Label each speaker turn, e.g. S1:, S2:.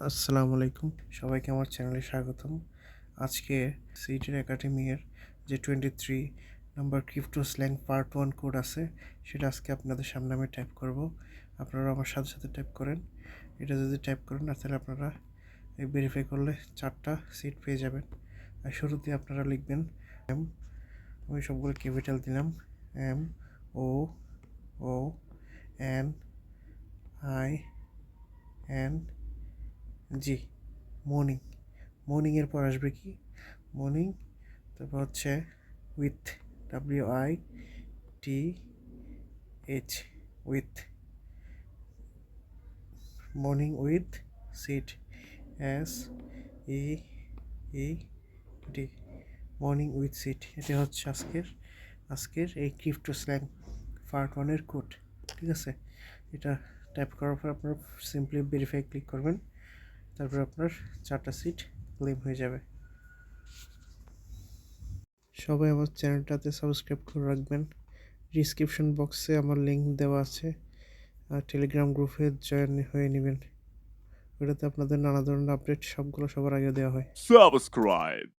S1: আসসালামু আলাইকুম, সবাইকে আমার চ্যানেলে স্বাগতম। আজকে সিটের একাডেমির যে 23 number crypto slang part 1 code আছে, সেটা আজকে আপনাদের সামনে আমি টাইপ করব। আপনারা আমার সাথে সাথে টাইপ করেন। এটা যদি টাইপ করেন তাহলে আপনারা ভেরিফাই করলে 4টা সিট পেয়ে যাবেন। আর শুরুতে আপনারা লিখবেন এম, আমি সবগুলো ক্যাপিটাল দিলাম, MOONING। মর্নিংয়ের পর আসবে কি মর্নিং, তারপর হচ্ছে with, WITH, with, morning with seed, SEED, morning with seed. এটা হচ্ছে আজকের এই ক্রিপ্টো স্ল্যাং পার্ট 1-এর কোড। ঠিক আছে, এটা টাইপ করার পর আপনারা সিম্পলি ভেরিফাই ক্লিক করবেন, তারপর আপনার 4টা সিট ক্লেম হয়ে যাবে। সবাই আমার চ্যানেলটাতে সাবস্ক্রাইব করে রাখবেন। ডিসক্রিপশন বক্সে আমার লিঙ্ক দেওয়া আছে, আর টেলিগ্রাম গ্রুপে জয়েন হয়ে নেবেন। ওটাতে আপনাদের নানা ধরনের আপডেট সবগুলো সবার আগে দেওয়া হয়।
S2: Subscribe.